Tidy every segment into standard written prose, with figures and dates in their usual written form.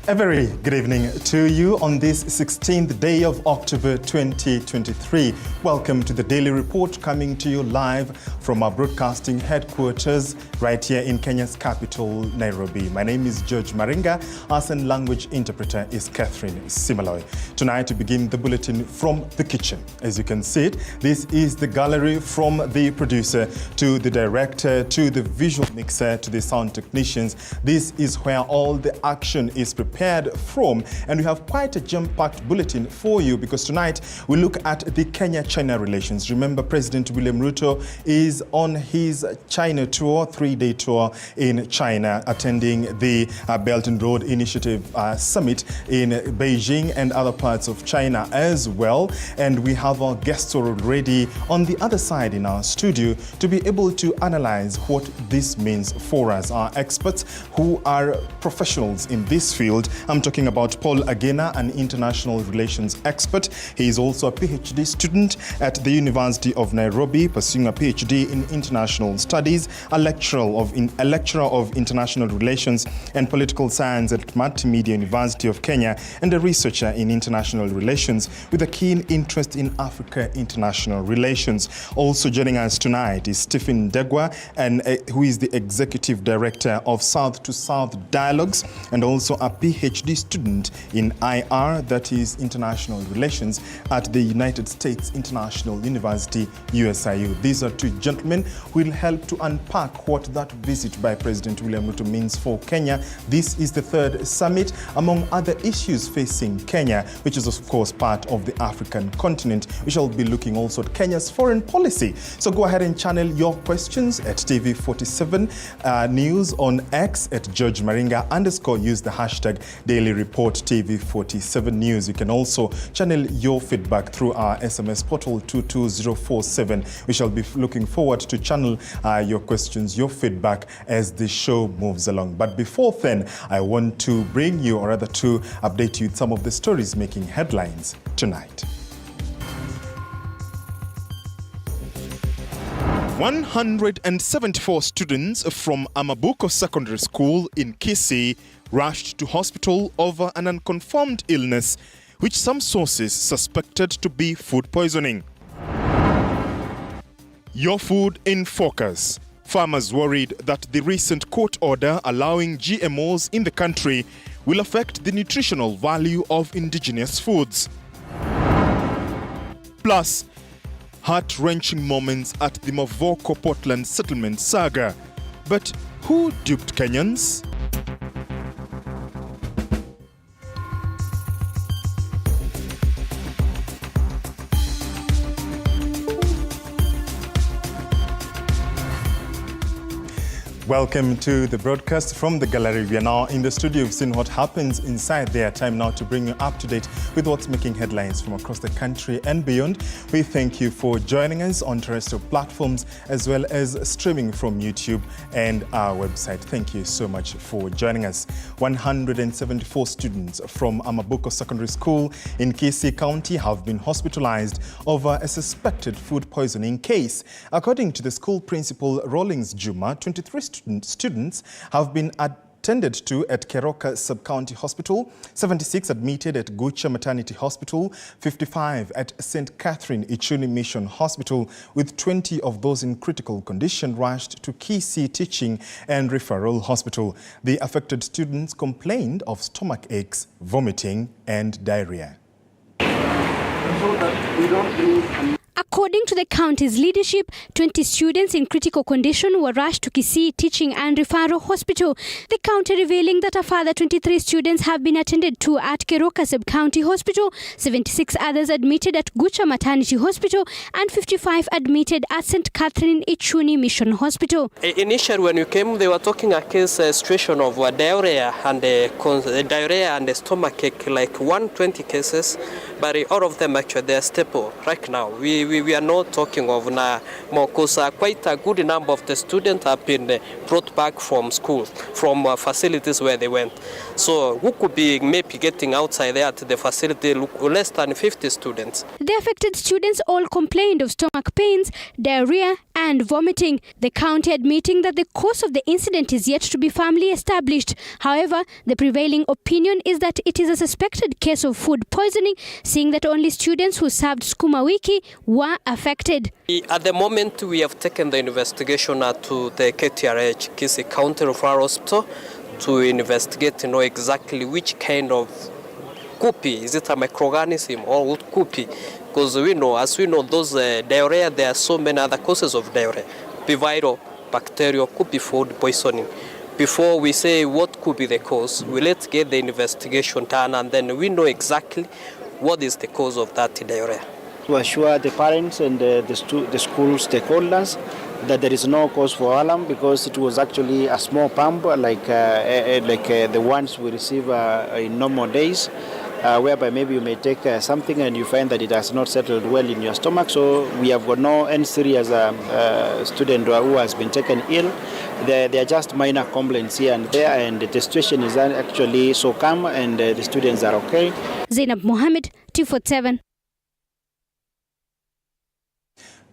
A very good evening to you on this 16th day of October 2023. Welcome to the Daily Report, coming to you live from our broadcasting headquarters right here in Kenya's capital, Nairobi. My name is George Maringa. Our sign language interpreter is Catherine Simaloy. Tonight we begin the bulletin from the kitchen. As you can see it, this is the gallery from the producer to the director to the visual mixer to the sound technicians. This is where all the action is prepared from, and we have quite a jam-packed bulletin for you because tonight we look at the Kenya-China relations. Remember, President William Ruto is on his China tour, 3-day tour in China, attending the Belt and Road Initiative Summit in Beijing and other parts of China as well. And we have our guests already on the other side in our studio to be able to analyze what this means for us. Our experts who are professionals in this field. I'm talking about Paul Agena, an international relations expert. He is also a PhD student at the University of Nairobi, pursuing a PhD in international studies, a lecturer of international relations and political science at Multimedia University of Kenya, and a researcher in international relations with a keen interest in Africa international relations. Also joining us tonight is Stephen Degwa, who is the executive director of South to South Dialogues, and also a PhD student in IR, that is international relations, at the United States International University, USIU. These are two gentlemen who will help to unpack what that visit by President William Ruto means for Kenya. This is the third summit, among other issues facing Kenya, which is of course part of the African continent. We shall be looking also at Kenya's foreign policy. So go ahead and channel your questions at TV47 News on X at George Maringa _ use the hashtag Daily Report TV47 News. You can also channel your feedback through our SMS portal 22047. We shall be looking forward to channel your questions, your feedback as the show moves along. But before then, I want to bring you, or rather to update you with some of the stories making headlines tonight. 174 students from Amabuko Secondary School in Kisii rushed to hospital over an unconfirmed illness, which some sources suspected to be food poisoning. Your food in focus. Farmers worried that the recent court order allowing GMOs in the country will affect the nutritional value of indigenous foods. Plus, heart-wrenching moments at the Mavoko Portland settlement saga. But who duped Kenyans? Welcome to the broadcast from the gallery. We are now in the studio. We've seen what happens inside there. Time now to bring you up to date with what's making headlines from across the country and beyond. We thank you for joining us on terrestrial platforms as well as streaming from YouTube and our website. Thank you so much for joining us. 174 students from Amabuko Secondary School in Kisii County have been hospitalized over a suspected food poisoning case. According to the school principal, Rawlings Juma, 23 students have been attended to at Keroka Sub-County Hospital, 76 admitted at Gucha Maternity Hospital, 55 at St. Catherine Ichuni Mission Hospital, with 20 of those in critical condition rushed to Kisii Teaching and Referral Hospital. The affected students complained of stomach aches, vomiting and diarrhea. According to the county's leadership, 20 students in critical condition were rushed to Kisii Teaching and Referral Hospital. The county revealing that a further 23 students have been attended to at Keroka Sub-County Hospital, 76 others admitted at Gucha Maternity Hospital, and 55 admitted at St. Catherine Ichuni Mission Hospital. Initially, when you came, they were talking against a situation of diarrhea and stomachache, like 120 cases, but all of them actually they are stable right now. We we are not talking of now more, because quite a good number of the students have been brought back from school, from facilities where they went. So who could be maybe getting outside there at the facility less than 50 students. The affected students all complained of stomach pains, diarrhea and vomiting. The county admitting that the cause of the incident is yet to be firmly established. However, the prevailing opinion is that it is a suspected case of food poisoning, seeing that only students who served Sukuma Wiki were affected. At the moment, we have taken the investigation to the KTRH, Kisii County Referral Hospital, to investigate to know exactly which kind of copy. Is it a microorganism or what copy? Because we know, as we know, those diarrhea, there are so many other causes of diarrhea. Be viral, bacterial, could be food poisoning. Before we say what could be the cause, we let's get the investigation done, and then we know exactly what is the cause of that diarrhea. To assure the parents and the school stakeholders that there is no cause for alarm, because it was actually a small pump like the ones we receive in normal days, whereby maybe you may take something and you find that it has not settled well in your stomach. So we have got no any serious student who has been taken ill. They are just minor complaints here and there, and the situation is actually so calm, and the students are okay. Zainab Mohammed, TV47.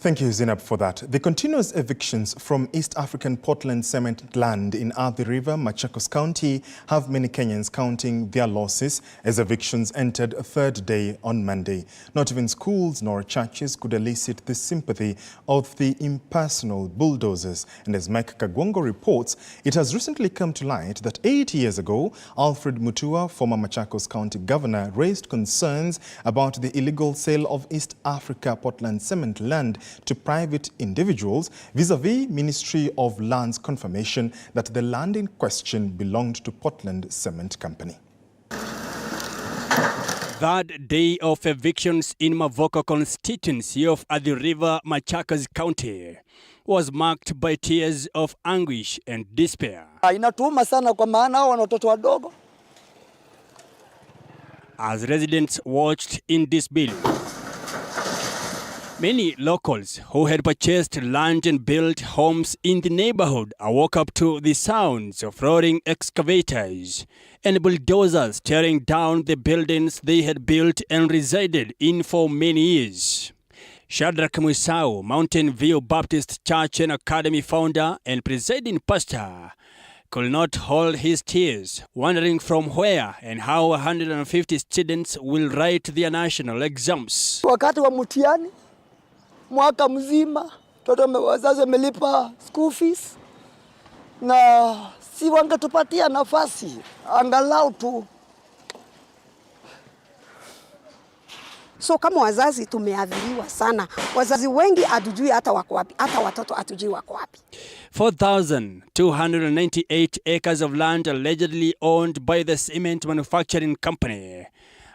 Thank you, Zainab, for that. The continuous evictions from East African Portland cement land in Athi River, Machakos County, have many Kenyans counting their losses as evictions entered a third day on Monday. Not even schools nor churches could elicit the sympathy of the impersonal bulldozers. And as Mike Kagwongo reports, it has recently come to light that 8 years ago, Alfred Mutua, former Machakos County governor, raised concerns about the illegal sale of East Africa Portland cement land to private individuals vis-a-vis Ministry of Lands confirmation that the land in question belonged to Portland Cement Company. Third day of evictions in Mavoko constituency of Athi River, Machakos County was marked by tears of anguish and despair. Inatuuma sana kwa maana wana watoto wadogo. As residents watched in disbelief, many locals who had purchased land and built homes in the neighborhood awoke up to the sounds of roaring excavators and bulldozers tearing down the buildings they had built and resided in for many years. Shadrach Musau, Mountain View Baptist Church and Academy founder and presiding pastor, could not hold his tears, wondering from where and how 150 students will write their national exams. Wakati wa mtihani mwaka mzima watoto wazazi wamelipa school fees na si wangetupatia nafasi angalau tu. So kama wazazi tumeadhiriwa sana. Wazazi wengi hatujui hata wako wapi, hata watoto hatujui wako wapi. 4,298 acres of land allegedly owned by the cement manufacturing company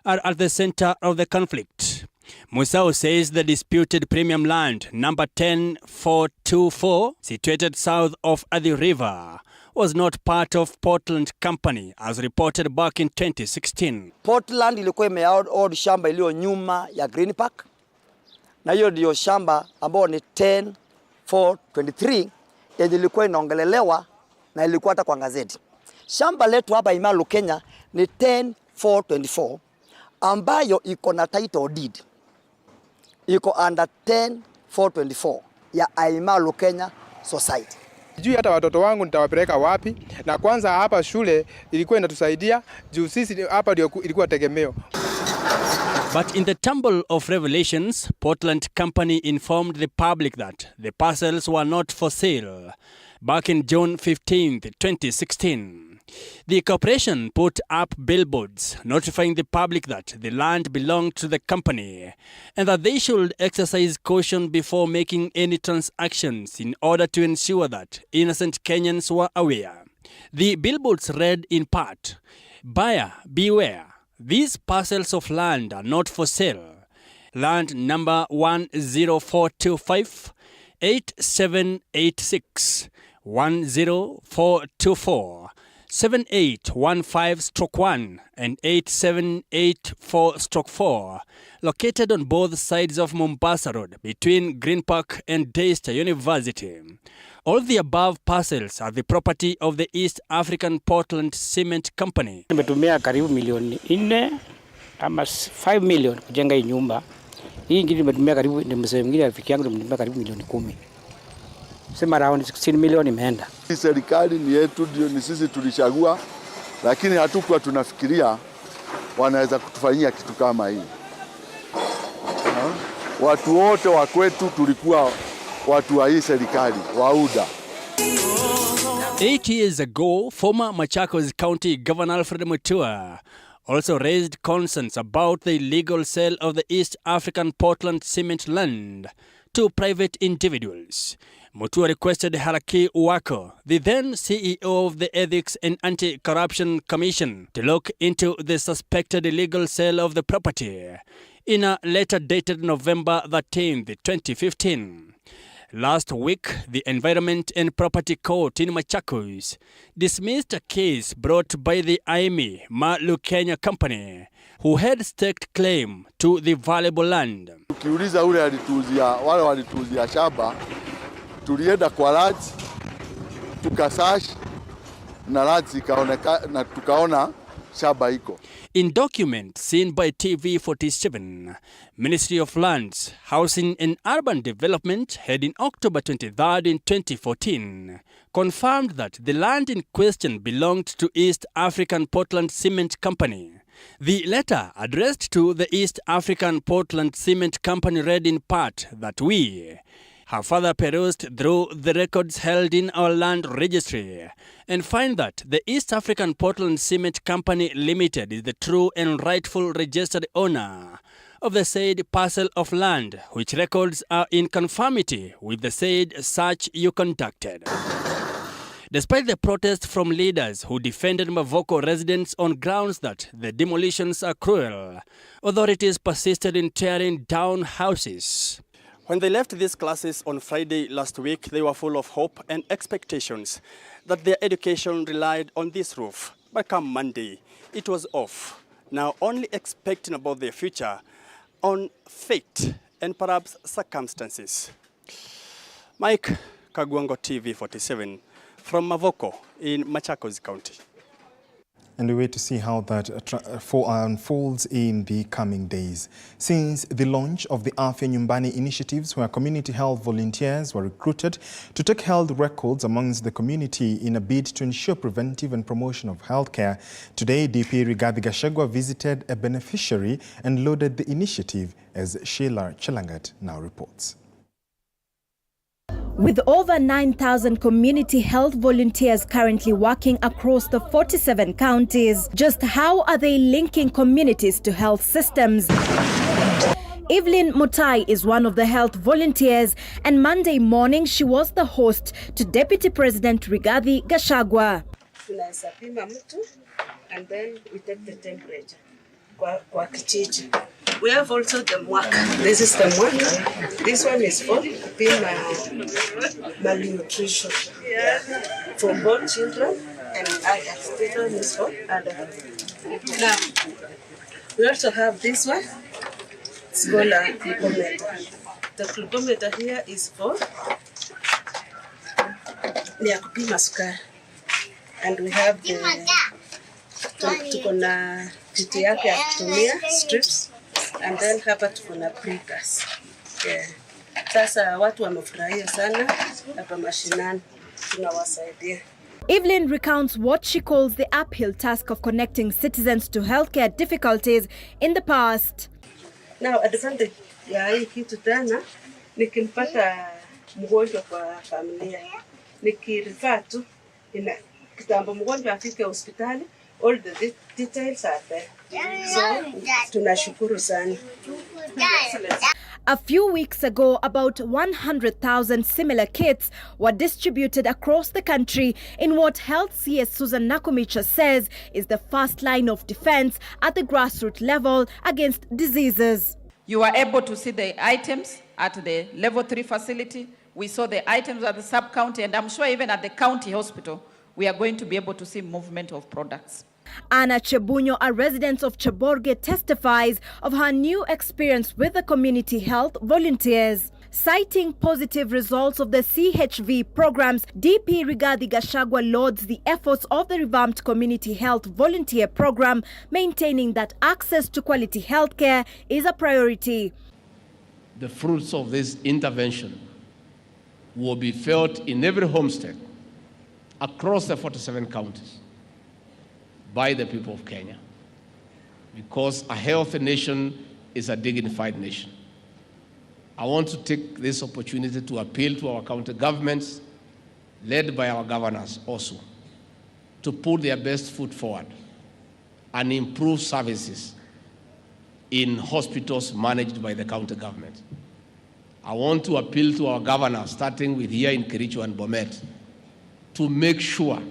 are at the center of the conflict. Musau says the disputed premium land, number 10424, situated south of Athi River, was not part of Portland Company, as reported back in 2016. Portland ilikuwa imeown shamba iliyo nyuma ya Green Park, na hiyo ndio shamba ambao ni 10423 yenye ilikuwa inaongelelewa na ilikuwa hata kwa gazeti. Shamba letu hapa Imalo Kenya ni 10424 ambayo iko na title deed. Iko under 10424 ya Imalo Kenya Society. Sijui hata watoto wangu nitawapeleka wapi, na kwanza hapa shule ilikuwa inatusaidia juu sisi hapa ndio ilikuwa tegemeo. But in the tumble of revelations, Portland Company informed the public that the parcels were not for sale back in June 15, 2016. The corporation put up billboards notifying the public that the land belonged to the company and that they should exercise caution before making any transactions in order to ensure that innocent Kenyans were aware. The billboards read in part, "Buyer, beware. These parcels of land are not for sale. Land number 10425, 8786, 10424. 7815/1 and 8784/4, located on both sides of Mombasa Road between Green Park and Daystar University. All the above parcels are the property of the East African Portland Cement Company. Nimetumia karibu milioni 4 ama 5 million kujenga hii nyumba. Hii ingine nimetumia karibu, nimesema mwingine rafiki yangu nimetumia karibu milioni 10. Sema around 16 million imeenda. Serikali ni yetu, ndio ni sisi tulichagua, lakini hatukuwa tunafikiria wanaweza kutufanyia kitu kama hii. Watu wote wa kwetu tulikuwa watu wa hii serikali, wauda. 8 years ago, former Machakos County Governor Alfred Mutua also raised concerns about the illegal sale of the East African Portland cement land to private individuals. Mutua requested Haraki Uwako, the then CEO of the Ethics and Anti-Corruption Commission, to look into the suspected illegal sale of the property in a letter dated November 13, 2015. Last week, the Environment and Property Court in Machakos dismissed a case brought by the Aimi Malu Kenya Company, who had staked claim to the valuable land. Ukiuliza ule alituzia, wale walituzia shamba, tulienda kwa raji, tukasash na raji ikaonekana na tukaona shamba iko. In documents seen by TV47, Ministry of Lands, Housing and Urban Development had in October 23rd in 2014 confirmed that the land in question belonged to East African Portland Cement Company. The letter addressed to the East African Portland Cement Company read in part that we have further perused through the records held in our land registry and find that the East African Portland Cement Company Limited is the true and rightful registered owner of the said parcel of land, which records are in conformity with the said search you conducted. Despite the protest from leaders who defended Mavoko residents on grounds that the demolitions are cruel, authorities persisted in tearing down houses. When they left these classes on Friday last week, they were full of hope and expectations that their education relied on this roof. But come Monday, it was off, now only expecting about their future on fate and perhaps circumstances. Mike Kagwango, TV47, from Mavoko in Machakos County. And we wait to see how that unfolds in the coming days. Since the launch of the Afya Nyumbani initiatives, where community health volunteers were recruited to take health records amongst the community in a bid to ensure preventive and promotion of healthcare, today DP Rigathi Gachagua visited a beneficiary and lauded the initiative, as Sheila Chelangat now reports. With over 9,000 community health volunteers currently working across the 47 counties, just how are they linking communities to health systems? Evelyn Mutai is one of the health volunteers, and Monday morning she was the host to Deputy President Rigathi Gachagua. And then we take the temperature. We have also the mwak. This is the mwak. This one is for malnutrition. For both children and adults. This one is for adults. Now, we also have this one. It's called a glucometer. The glucometer here is for kupima sukari. And we have the tukona kitu yake ya kutumia strips, and then hapa tukona prickers. Sasa watu wamefurahia sana hapa mashinani, tunawasaidia. Evelyn recounts what she calls the uphill task of connecting citizens to healthcare difficulties in the past. Now, advantage ya hii kitu tena, nikimpata mgonjwa kwa familia, nikirifa tu, kitambo mgonjwa afike hospitali, all the details are there. So, tunashukuru sana. A few weeks ago, about 100,000 similar kits were distributed across the country in what Health CS Susan Nakumicha says is the first line of defense at the grassroots level against diseases. You were able to see the items at the level 3 facility. We saw the items at the sub-county, and I'm sure even at the county hospital, we are going to be able to see movement of products. Anna Chebunyo, a resident of Cheborge, testifies of her new experience with the community health volunteers. Citing positive results of the CHV programs, DP Rigathi Gachagua lauds the efforts of the revamped community health volunteer program, maintaining that access to quality healthcare is a priority. The fruits of this intervention will be felt in every homestead across the 47 counties by the people of Kenya, because a healthy nation is a dignified nation. I want to take this opportunity to appeal to our county governments, led by our governors also, to put their best foot forward and improve services in hospitals managed by the county government. I want to appeal to our governors, starting with here in Kericho and Bomet, to make sure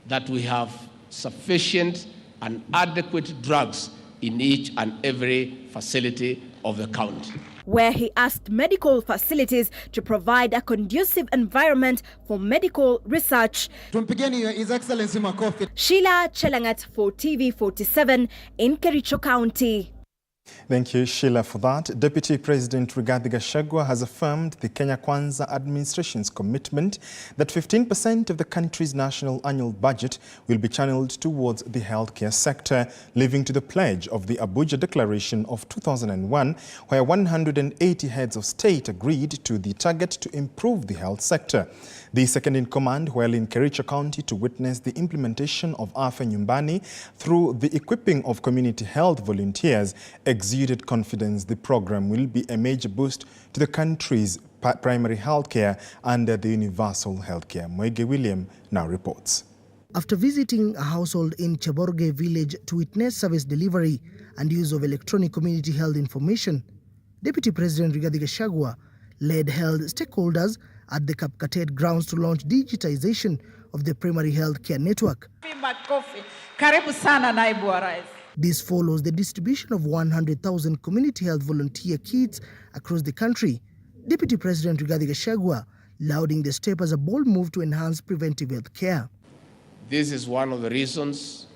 that we have sufficient and adequate drugs in each and every facility of the county. Where he asked medical facilities to provide a conducive environment for medical research. His Excellency Makofi. Sheila Chelangat for TV47 in Kericho County. Thank you, Sheila, for that. Deputy President Rigathi Gachagua has affirmed the Kenya Kwanza administration's commitment that 15% of the country's national annual budget will be channeled towards the healthcare sector, leaving to the pledge of the Abuja Declaration of 2001, where 180 heads of state agreed to the target to improve the health sector. The second-in-command, while in Kericho County to witness the implementation of Afya Nyumbani through the equipping of community health volunteers, exuded confidence the program will be a major boost to the country's primary healthcare under the universal healthcare. Mwege William now reports. After visiting a household in Cheborge village to witness service delivery and use of electronic community health information, Deputy President Rigathi Gachagua led health stakeholders at the Kapkatet grounds to launch digitization of the primary health care network. Karibu sana naibu wa rais. This follows the distribution of 100,000 community health volunteer kits across the country. Deputy President Rigathi Gachagua lauding the step as a bold move to enhance preventive health care. This is one of the reasons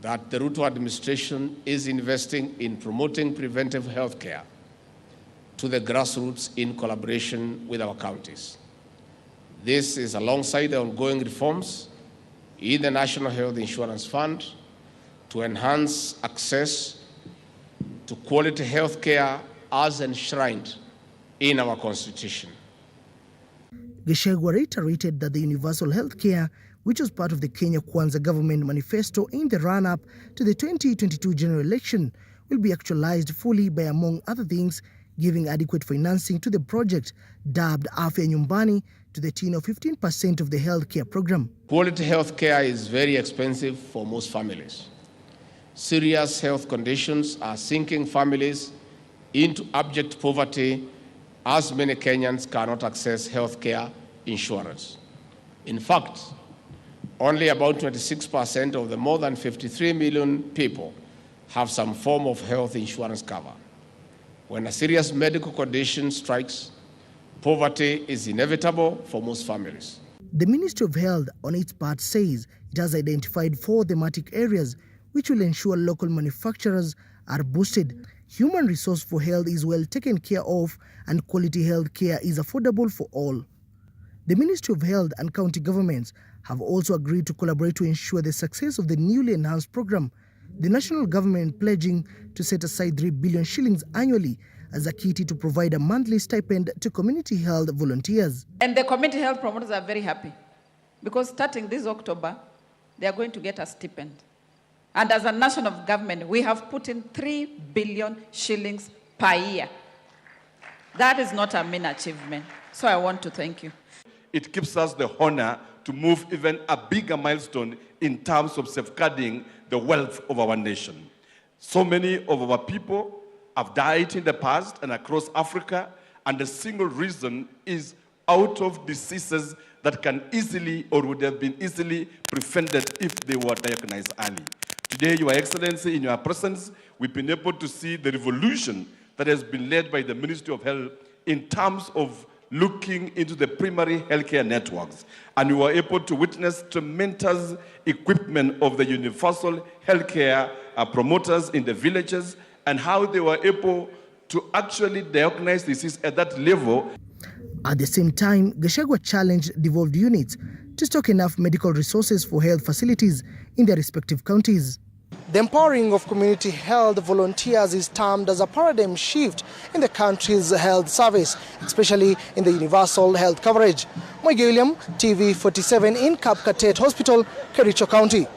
that the Ruto administration is investing in promoting preventive health care to the grassroots in collaboration with our counties. This is alongside the ongoing reforms in the National Health Insurance Fund to enhance access to quality health care as enshrined in our Constitution. Gachagua reiterated that the universal health care, which was part of the Kenya Kwanza government manifesto in the run-up to the 2022 general election, will be actualized fully by, among other things, giving adequate financing to the project dubbed Afya Nyumbani to the tune of 15% of the healthcare program. Quality healthcare is very expensive for most families. Serious health conditions are sinking families into abject poverty, as many Kenyans cannot access healthcare insurance. In fact, only about 26% of the more than 53 million people have some form of health insurance cover. When a serious medical condition strikes, poverty is inevitable for most families. The Ministry of Health, on its part, says it has identified 4 thematic areas which will ensure local manufacturers are boosted. Human resource for health is well taken care of and quality health care is affordable for all. The Ministry of Health and county governments have also agreed to collaborate to ensure the success of the newly enhanced program, the national government pledging to set aside 3 billion shillings annually as a kitty to provide a monthly stipend to community health volunteers. And the community health promoters are very happy because starting this October, they are going to get a stipend. And as a national government, we have put in 3 billion shillings per year. That is not a mean achievement. So I want to thank you. It gives us the honor to move even a bigger milestone in terms of safeguarding the wealth of our nation. So many of our people have died in the past and across Africa, and the single reason is out of diseases that can easily or would have been easily prevented if they were diagnosed early. Today, Your Excellency, in your presence, we've been able to see the revolution that has been led by the Ministry of Health in terms of looking into the primary healthcare networks, and we were able to witness tremendous equipment of the universal healthcare promoters in the villages and how they were able to actually diagnose disease at that level. At the same time, Gachagua challenged devolved units to stock enough medical resources for health facilities in their respective counties. The empowering of community health volunteers is termed as a paradigm shift in the country's health service, especially in the universal health coverage. Moige William, TV47 in Kapkatet Hospital, Kericho County.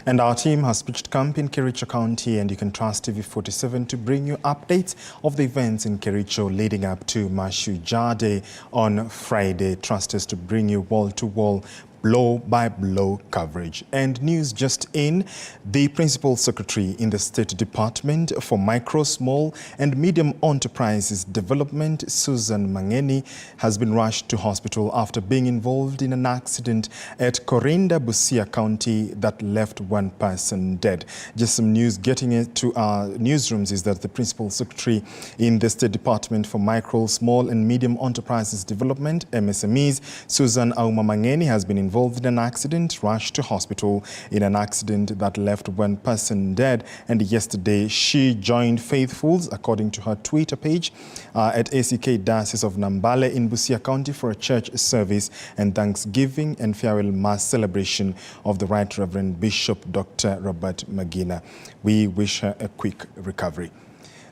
And our team has pitched camp in Kericho County, and you can trust TV47 to bring you updates of the events in Kericho leading up to Mashujaa Day on Friday. Trust us to bring you wall-to-wall, blow-by-blow coverage. And news just in, the Principal Secretary in the State Department for Micro, Small and Medium Enterprises Development, Susan Mangeni, has been rushed to hospital after being involved in an accident at Korinda, Busia County that left one person dead. Just some news getting it to our newsrooms is that the Principal Secretary in the State Department for Micro, Small and Medium Enterprises Development, MSMEs, Susan Auma Mangeni, has been involved in an accident, rushed to hospital in an accident that left one person dead. And yesterday, she joined faithfuls, according to her Twitter page, at ACK Diocese of Nambale in Busia County for a church service and Thanksgiving and farewell mass celebration of the Right Reverend Bishop Dr. Robert Magina. We wish her a quick recovery.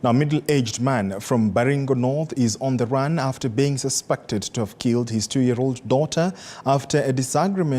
Now, middle-aged man from Baringo North is on the run after being suspected to have killed his 2-year-old daughter after a disagreement